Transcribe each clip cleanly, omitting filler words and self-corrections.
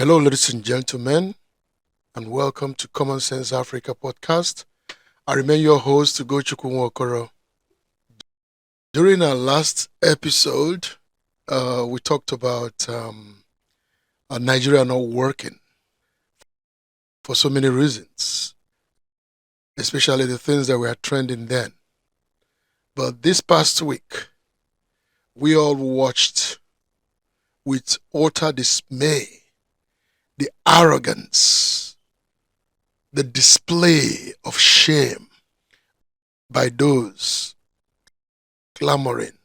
Hello, ladies and gentlemen, and welcome to Commonsense Africa Podcast. I remain your host, Ugochukwu Nwaokoro. During our last episode, we talked about Nigeria not working for so many reasons, especially the things that were trending then. But this past week, we all watched with utter dismay the arrogance, the display of shame by those clamoring,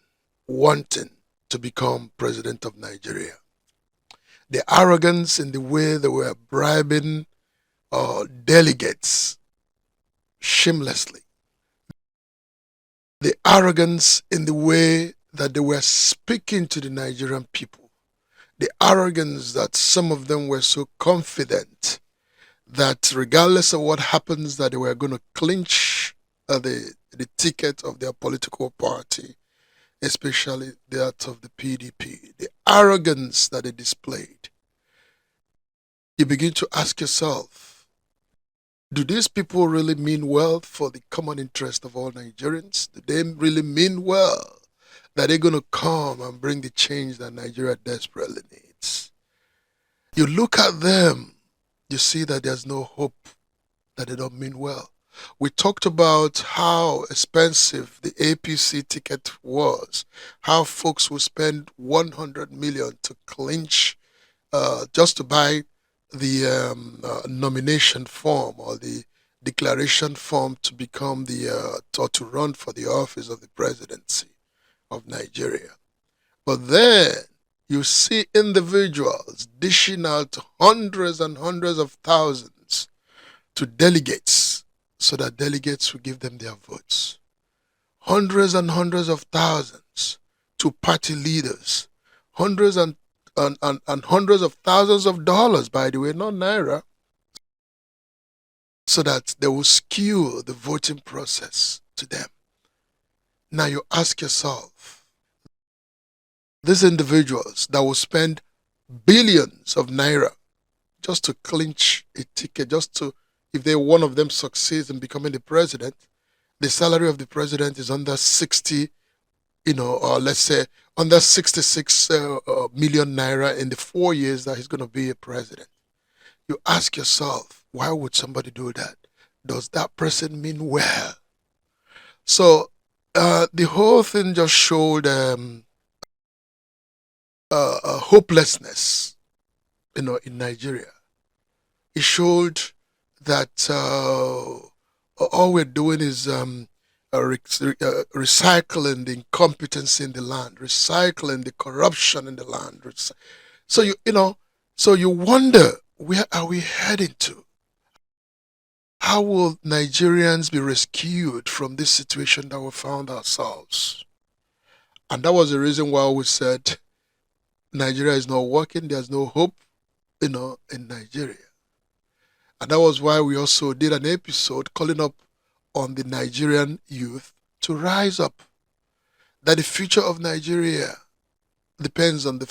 wanting to become president of Nigeria. The arrogance in the way they were bribing delegates shamelessly. The arrogance in the way that they were speaking to the Nigerian people. The arrogance that some of them were so confident that regardless of what happens, that they were going to clinch the ticket of their political party, especially that of the PDP. The arrogance that they displayed. You begin to ask yourself, do these people really mean well for the common interest of all Nigerians? Do they really mean well that they're going to come and bring the change that Nigeria desperately needs? You look at them, you see that there's no hope, that they don't mean well. We talked about how expensive the APC ticket was, how folks would spend 100 million to clinch, just to buy the nomination form or the declaration form to become or to run for the office of the presidency of Nigeria. But then you see individuals dishing out hundreds and hundreds of thousands to delegates so that delegates will give them their votes. Hundreds and hundreds of thousands to party leaders. Hundreds and hundreds of thousands of dollars, by the way, not naira, so that they will skew the voting process to them. Now you ask yourself, these individuals that will spend billions of naira just to clinch a ticket, just to, if one of them succeeds in becoming the president, the salary of the president is under 60, or let's say under 66 million naira in the 4 years that he's going to be a president. You ask yourself, why would somebody do that? Does that person mean well? So the whole thing just showed hopelessness, in Nigeria. It showed that all we're doing is recycling the incompetency in the land, recycling the corruption in the land. So you wonder, where are we heading to? How will Nigerians be rescued from this situation that we found ourselves? And that was the reason why we said Nigeria is not working, there's no hope, in Nigeria. And that was why we also did an episode calling up on the Nigerian youth to rise up. That the future of Nigeria depends in the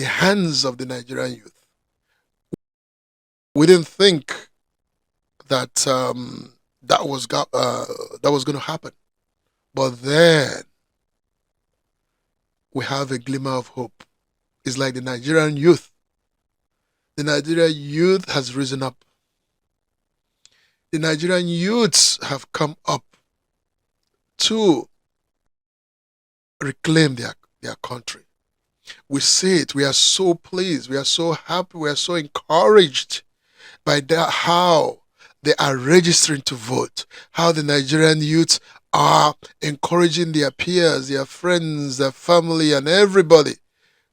hands of the Nigerian youth. We didn't think that that was going to happen, but then we have a glimmer of hope. It's like the Nigerian youth. The Nigerian youth has risen up. The Nigerian youths have come up to reclaim their country. We see it. We are so pleased. We are so happy. We are so encouraged by how they are registering to vote, how the Nigerian youths are encouraging their peers, their friends, their family, and everybody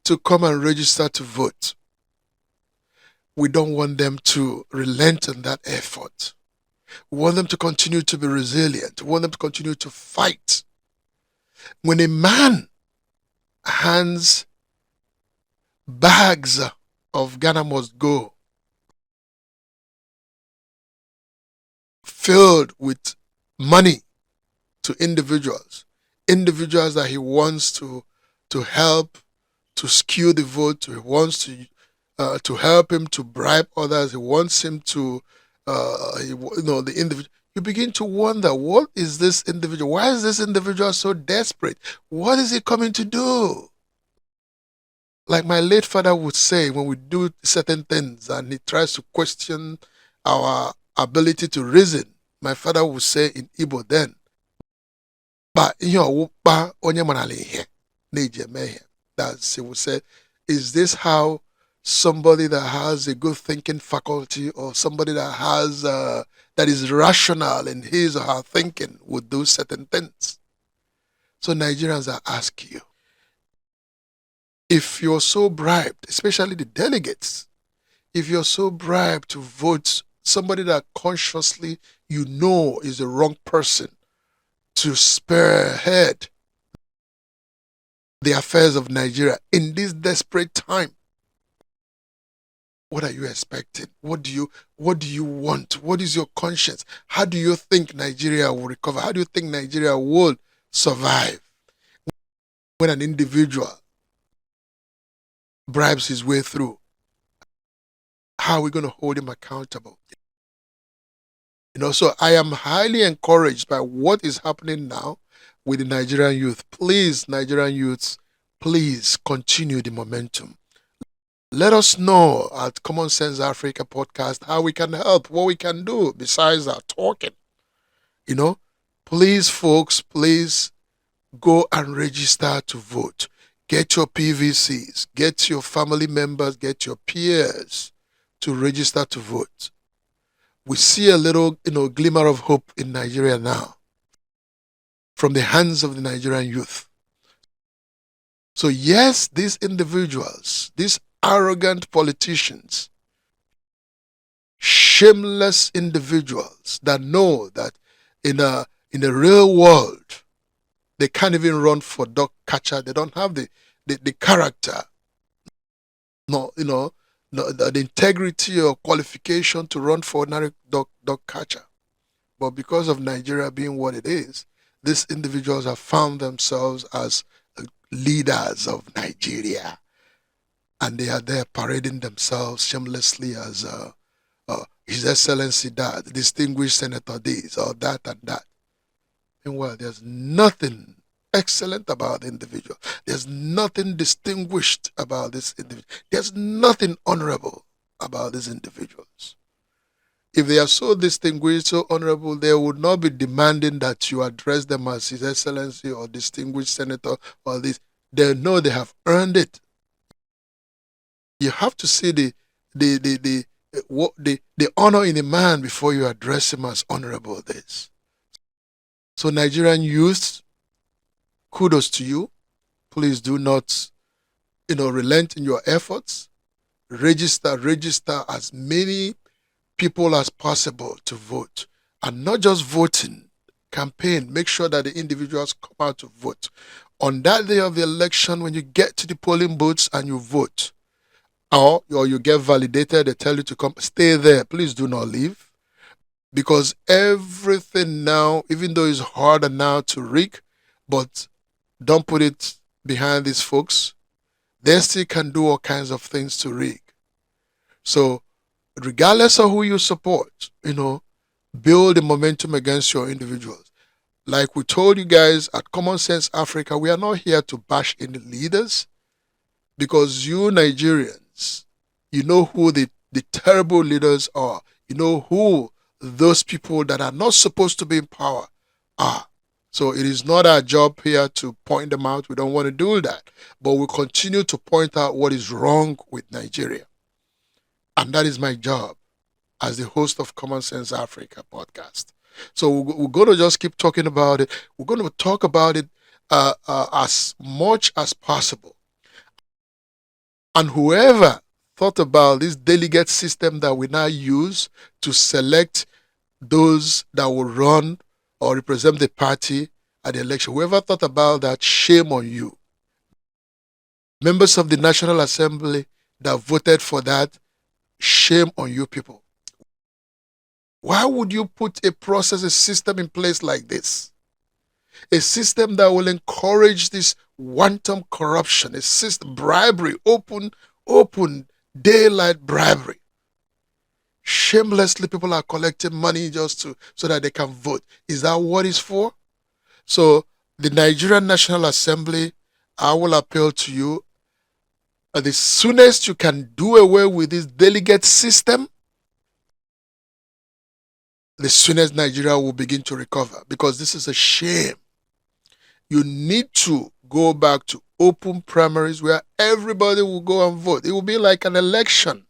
to come and register to vote. We don't want them to relent in that effort. We want them to continue to be resilient. We want them to continue to fight. When a man hands bags of Ghana must go filled with money to individuals that he wants to help, to skew the vote. He wants to help him to bribe others. He wants him to, the individual. You begin to wonder, what is this individual? Why is this individual so desperate? What is he coming to do? Like my late father would say, when we do certain things and he tries to question our ability to reason, my father would say in Igbo then, that's, he would say, is this how somebody that has a good thinking faculty, or somebody that has that is rational in his or her thinking, would do certain things? So Nigerians, are asking you, if you're so bribed, especially the delegates, if you're so bribed to vote somebody that consciously you know is the wrong person to spearhead the affairs of Nigeria in this desperate time, what are you expecting? What do you want? What is your conscience? How do you think Nigeria will recover? How do you think Nigeria will survive when an individual bribes his way through? How are we going to hold him accountable? So I am highly encouraged by what is happening now with the Nigerian youth. Please, Nigerian youths, please continue the momentum. Let us know at Commonsense Africa Podcast how we can help, what we can do besides our talking. Please, folks, please go and register to vote. Get your PVCs, get your family members, get your peers to register to vote. We see a little, glimmer of hope in Nigeria now from the hands of the Nigerian youth. So yes, these individuals, these arrogant politicians, shameless individuals that know that in a real world, they can't even run for dog catcher. They don't have the character, the integrity or qualification to run for ordinary dog catcher. But because of Nigeria being what it is, these individuals have found themselves as leaders of Nigeria. And they are there parading themselves shamelessly as His Excellency that, distinguished Senator this, or that and that. Meanwhile, there's nothing excellent about the individual. There's nothing distinguished about this individual. There's nothing honorable about these individuals. If they are so distinguished, so honorable, they would not be demanding that you address them as His Excellency or distinguished senator or this. They know they have earned it. You have to see the honor in a man before you address him as honorable this. So Nigerian youths, kudos to you. Please do not, relent in your efforts. Register as many people as possible to vote. And not just voting, campaign. Make sure that the individuals come out to vote. On that day of the election, when you get to the polling booths and you vote, or you get validated, they tell you to come, stay there. Please do not leave. Because everything now, even though it's harder now to rig, but don't put it behind these folks. They still can do all kinds of things to rig. So regardless of who you support, build the momentum against your individuals. Like we told you guys at Commonsense Africa, we are not here to bash any leaders, because you Nigerians, you know who the terrible leaders are. You know who those people that are not supposed to be in power are. So it is not our job here to point them out. We don't want to do that. But we continue to point out what is wrong with Nigeria. And that is my job as the host of Commonsense Africa Podcast. So we're going to just keep talking about it. We're going to talk about it as much as possible. And whoever thought about this delegate system that we now use to select those that will run or represent the party at the election, whoever thought about that, shame on you. Members of the National Assembly that voted for that, shame on you people. Why would you put a process, a system in place like this? A system that will encourage this wanton corruption, bribery, open daylight bribery. Shamelessly, people are collecting money just so that they can vote. Is that what it's for? So the Nigerian National Assembly, I will appeal to you, the soonest you can do away with this delegate system, the soonest Nigeria will begin to recover, because this is a shame. You need to go back to open primaries where everybody will go and vote. It will be like an election.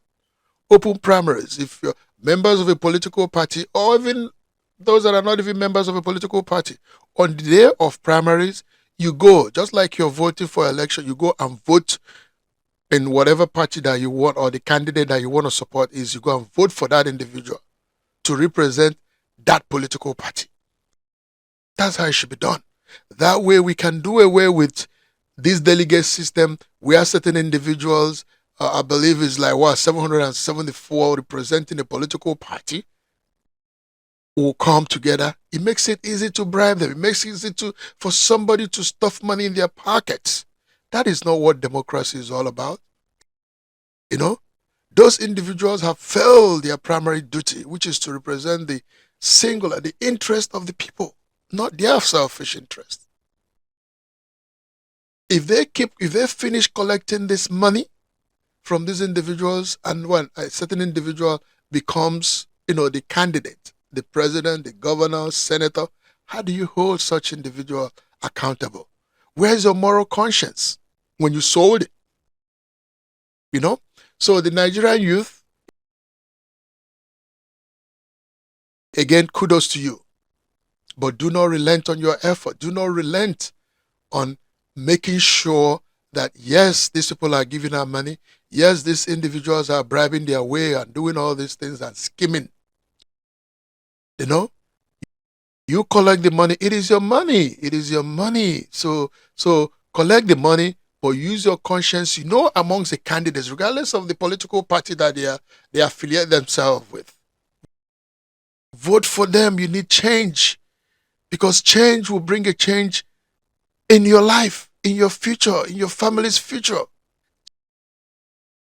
Open primaries. If you're members of a political party, or even those that are not even members of a political party, on the day of primaries, you go, just like you're voting for election, you go and vote in whatever party that you want, or the candidate that you want to support is. You go and vote for that individual to represent that political party. That's how it should be done. That way we can do away with this delegate system where certain individuals, I believe is like 774 representing a political party, will come together. It makes it easy to bribe them. It makes it easy for somebody to stuff money in their pockets. That is not what democracy is all about. You know, those individuals have failed their primary duty, which is to represent the interest of the people, not their selfish interest. If they finish collecting this money from these individuals, and when a certain individual becomes, the candidate, the president, the governor, senator, how do you hold such individual accountable? Where's your moral conscience when you sold it? So the Nigerian youth, again, kudos to you. But do not relent on your effort. Do not relent on making sure that, yes, these people are giving out money. Yes, these individuals are bribing their way and doing all these things and skimming. You collect the money. It is your money. It is your money. So collect the money, but use your conscience, amongst the candidates, regardless of the political party that they affiliate themselves with. Vote for them. You need change, because change will bring a change in your life, in your future, in your family's future.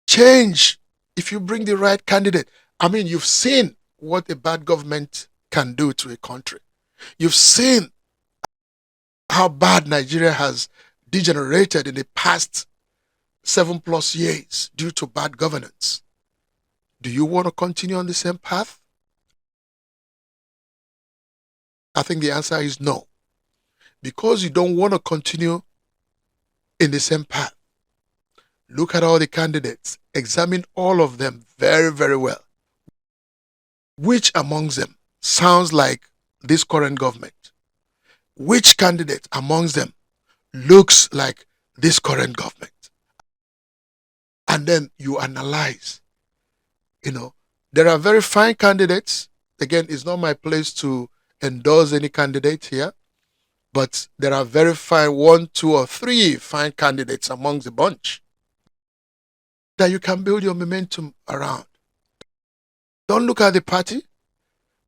Change if you bring the right candidate. You've seen what a bad government can do to a country. You've seen how bad Nigeria has degenerated in the past 7+ years due to bad governance. Do you want to continue on the same path? I think the answer is no. Because you don't want to continue in the same path, look at all the candidates. Examine all of them very, very well. Which amongst them sounds like this current government? Which candidate amongst them looks like this current government? And then you analyze. There are very fine candidates. Again, it's not my place to endorse any candidate here, but there are very fine 1, 2, or 3 fine candidates amongst the bunch that you can build your momentum around. Don't look at the party.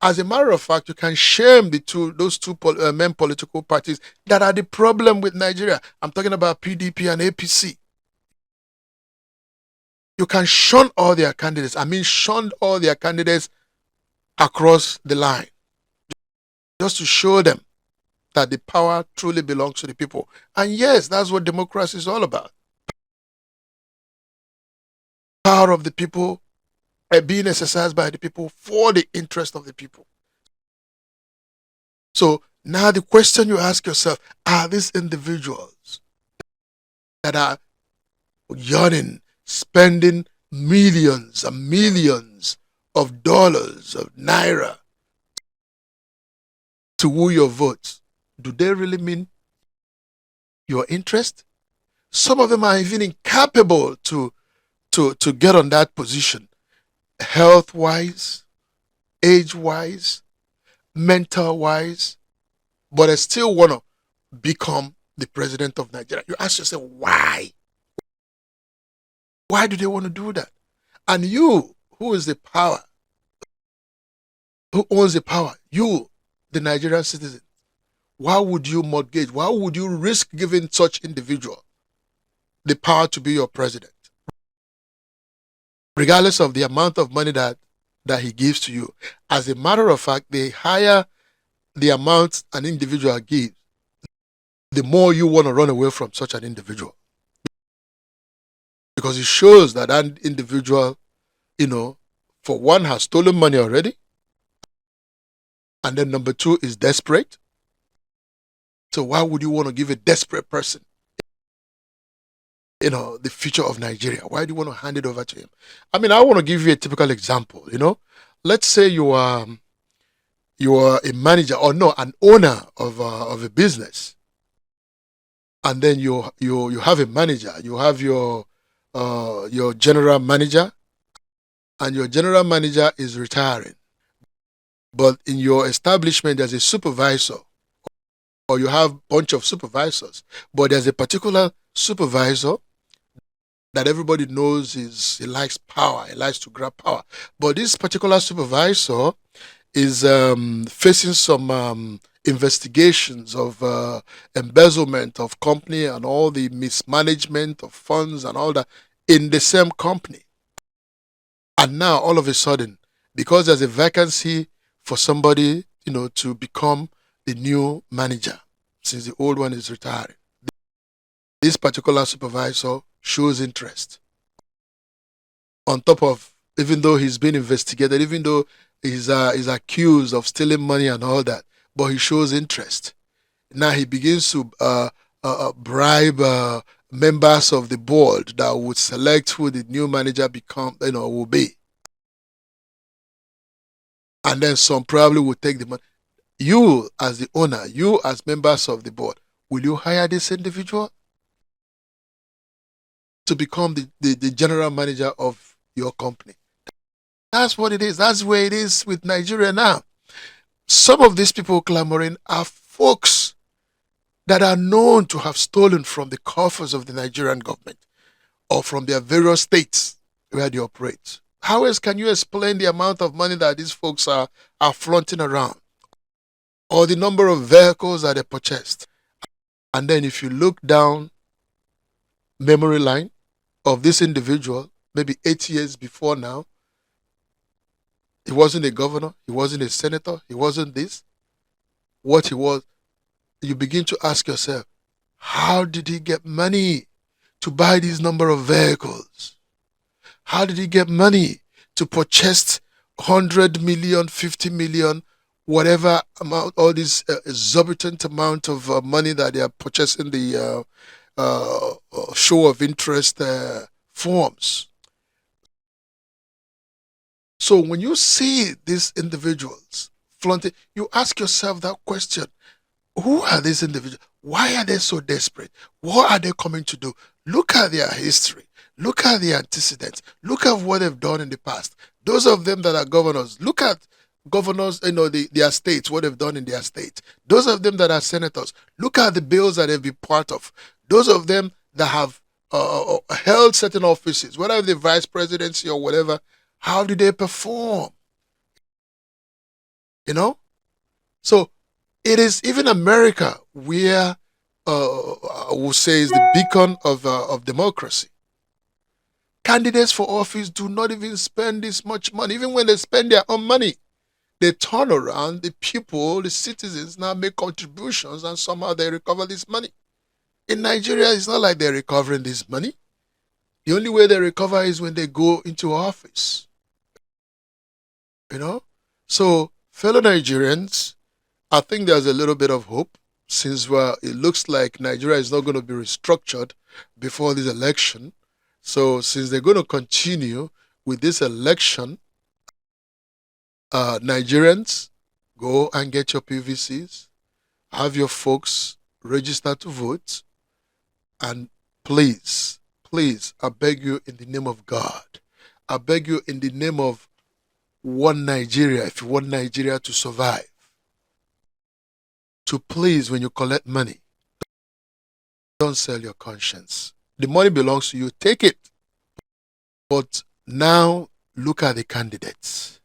As a matter of fact, you can shame those two main political parties that are the problem with Nigeria. I'm talking about PDP and APC. You can shun all their candidates. Shun all their candidates across the line, just to show them that the power truly belongs to the people. And yes, that's what democracy is all about. Power of the people being exercised by the people for the interest of the people. So now the question you ask yourself, are these individuals that are yearning, spending millions and millions of dollars, of naira, to woo your votes, do they really mean your interest? Some of them are even incapable to get on that position, health-wise, age-wise, mental-wise, but I still want to become the president of Nigeria. You ask yourself, why? Why do they want to do that? And you, who is the power? Who owns the power? You, the Nigerian citizen. Why would you mortgage? Why would you risk giving such individual the power to be your president? Regardless of the amount of money that he gives to you. As a matter of fact, the higher the amount an individual gives, the more you want to run away from such an individual. Because it shows that an individual, for one, has stolen money already. And then number two is desperate. So why would you want to give a desperate person, the future of Nigeria? Why do you want to hand it over to him? I mean, I want to give you a typical example, Let's say you are a manager an owner of a business. And then you have a manager, you have your general manager, and your general manager is retiring. But in your establishment, there's a supervisor, or you have a bunch of supervisors, but there's a particular supervisor that everybody knows he likes power, he likes to grab power. But this particular supervisor is facing some investigations of embezzlement of company and all the mismanagement of funds and all that in the same company. And now all of a sudden, because there's a vacancy for somebody, to become the new manager, since the old one is retiring, this particular supervisor shows interest. On top of, even though he's been investigated, even though he's accused of stealing money and all that, but he shows interest. Now he begins to bribe members of the board that would select who the new manager will be. And then some probably will take the money. You as the owner, you as members of the board, will you hire this individual to become the general manager of your company? That's what it is. That's where it is with Nigeria now. Some of these people clamoring are folks that are known to have stolen from the coffers of the Nigerian government or from their various states where they operate. How else can you explain the amount of money that these folks are flaunting around, or the number of vehicles that they purchased? And then if you look down memory line of this individual, maybe 8 years before now, he wasn't a governor, he wasn't a senator, he wasn't this. What he was, you begin to ask yourself, how did he get money to buy these number of vehicles? How did he get money to purchase 100 million, 50 million, whatever amount, all this exorbitant amount of money that they are purchasing the show of interest forms? So when you see these individuals flaunting, you ask yourself that question: who are these individuals? Why are they so desperate? What are they coming to do? Look at their history. Look at the antecedents. Look at what they've done in the past. Those of them that are governors, look at governors, their states, what they've done in their state. Those of them that are senators, look at the bills that they've been part of. Those of them that have held certain offices, whether the vice presidency or whatever, how do they perform? So it is even America where I would say is the beacon of democracy. Candidates for office do not even spend this much money. Even when they spend their own money, they turn around, the people, the citizens now make contributions and somehow they recover this money. In Nigeria, it's not like they're recovering this money. The only way they recover is when they go into office. So, fellow Nigerians, I think there's a little bit of hope, since it looks like Nigeria is not going to be restructured before this election. So since they're going to continue with this election, Nigerians, go and get your PVCs, have your folks register to vote, and please, I beg you in the name of God, I beg you in the name of one Nigeria, if you want Nigeria to survive, to please, when you collect money, don't sell your conscience. The money belongs to you, take it. But now look at the candidates.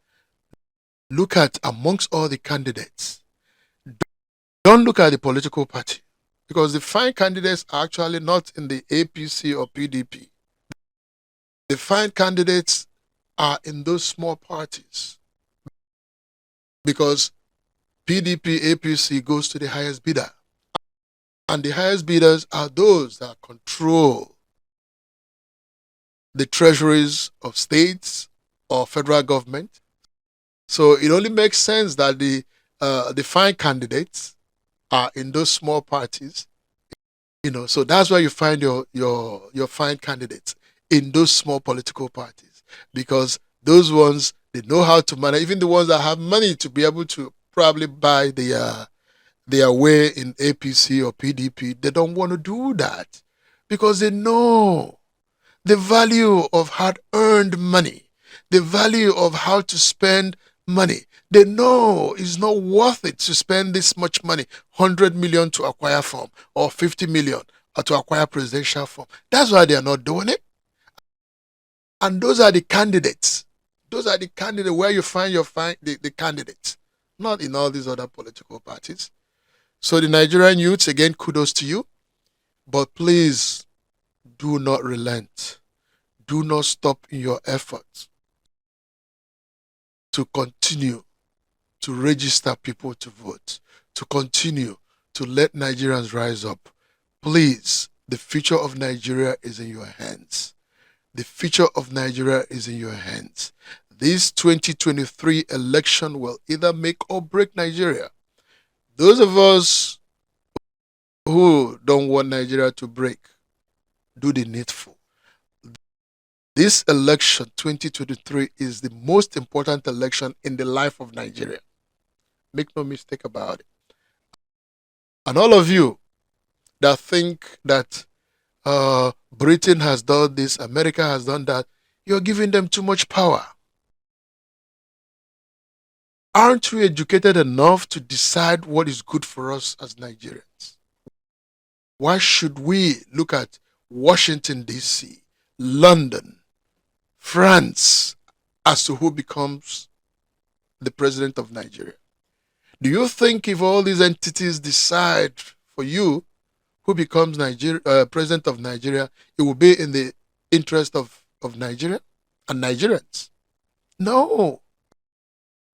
Look at amongst all the candidates. Don't look at the political party, because the fine candidates are actually not in the APC or PDP. The fine candidates are in those small parties, because PDP, APC goes to the highest bidder. And the highest bidders are those that control the treasuries of states or federal government. So it only makes sense that the fine candidates are in those small parties. So that's why you find your fine candidates in those small political parties, because those ones, they know how to manage. Even the ones that have money to be able to probably buy their way in APC or PDP, they don't want to do that, because they know the value of hard-earned money, the value of how to spend money. They know it's not worth it to spend this much money, 100 million to acquire form, or 50 million to acquire presidential form. That's why they are not doing it. And those are the candidates. Those are the candidates where you find the candidates, not in all these other political parties. So the Nigerian youths, again, kudos to you. But please, do not relent. Do not stop in your efforts to continue to register people to vote, to continue to let Nigerians rise up. Please, the future of Nigeria is in your hands. The future of Nigeria is in your hands. This 2023 election will either make or break Nigeria. Those of us who don't want Nigeria to break, do the needful. This election, 2023, is the most important election in the life of Nigeria. Make no mistake about it. And all of you that think that Britain has done this, America has done that, you're giving them too much power. Aren't we educated enough to decide what is good for us as Nigerians? Why should we look at Washington, D.C., London, France, as to who becomes the president of Nigeria? Do you think if all these entities decide for you who becomes president of Nigeria, it will be in the interest of Nigeria and Nigerians? No.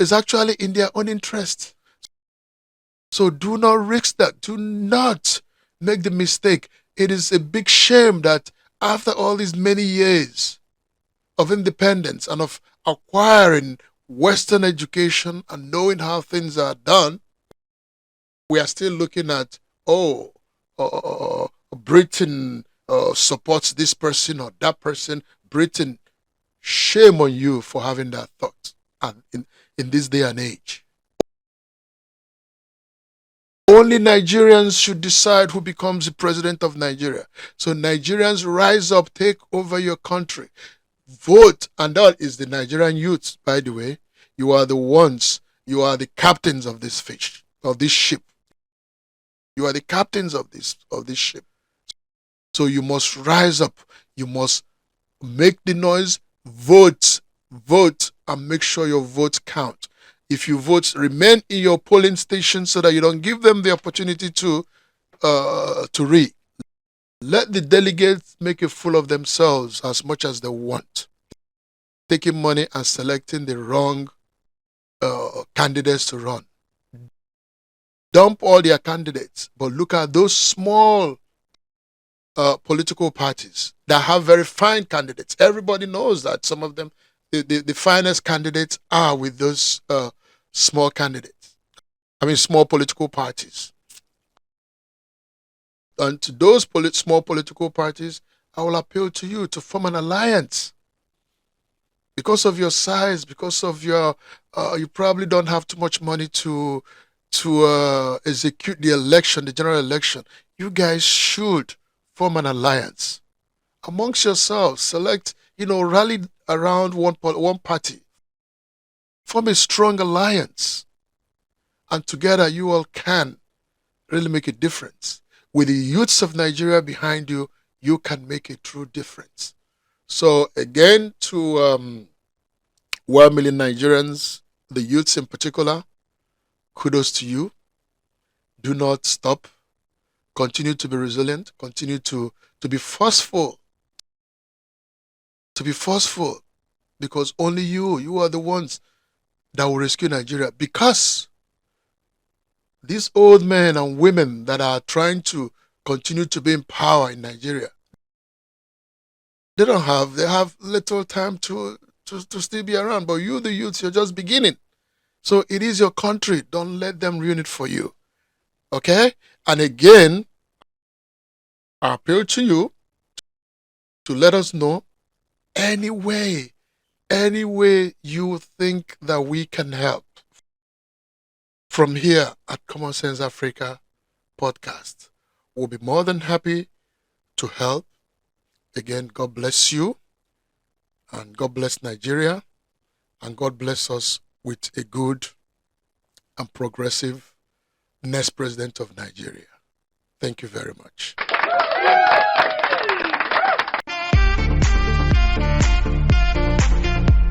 It's actually in their own interest. So do not risk that. Do not make the mistake. It is a big shame that after all these many years of independence and of acquiring Western education and knowing how things are done, we are still looking at, Britain supports this person or that person. Britain, shame on you for having that thought and in this day and age. Only Nigerians should decide who becomes the president of Nigeria. So Nigerians, rise up, take over your country. Vote, and that is the Nigerian youths, by the way. You are the ones, you are the captains of this fish, of this ship. You are the captains of this ship. So you must rise up. You must make the noise, vote, and make sure your votes count. If you vote, remain in your polling station so that you don't give them the opportunity to read. Let the delegates make a fool of themselves as much as they want, taking money and selecting the wrong candidates to run. Dump all their candidates, but look at those small political parties that have very fine candidates. Everybody knows that some of them, the finest candidates are with those small candidates. Small political parties. And to those small political parties, I will appeal to you to form an alliance. Because of your size, because of your, you probably don't have too much money to execute the election, the general election. You guys should form an alliance amongst yourselves. Select, rally around one party. Form a strong alliance. And together you all can really make a difference. With the youths of Nigeria behind you, you can make a true difference. So again, to 1 million Nigerians, the youths in particular, kudos to you. Do not stop. Continue to be resilient. Continue to be forceful. To be forceful. Because only you are the ones that will rescue Nigeria. Because these old men and women that are trying to continue to be in power in Nigeria, they have little time to still be around. But you, the youths, you're just beginning. So it is your country. Don't let them ruin it for you. Okay? And again, I appeal to you to let us know any way you think that we can help from here at Commonsense Africa Podcast. We'll be more than happy to help. Again, God bless you, and God bless Nigeria, and God bless us with a good and progressive next president of Nigeria. Thank you very much.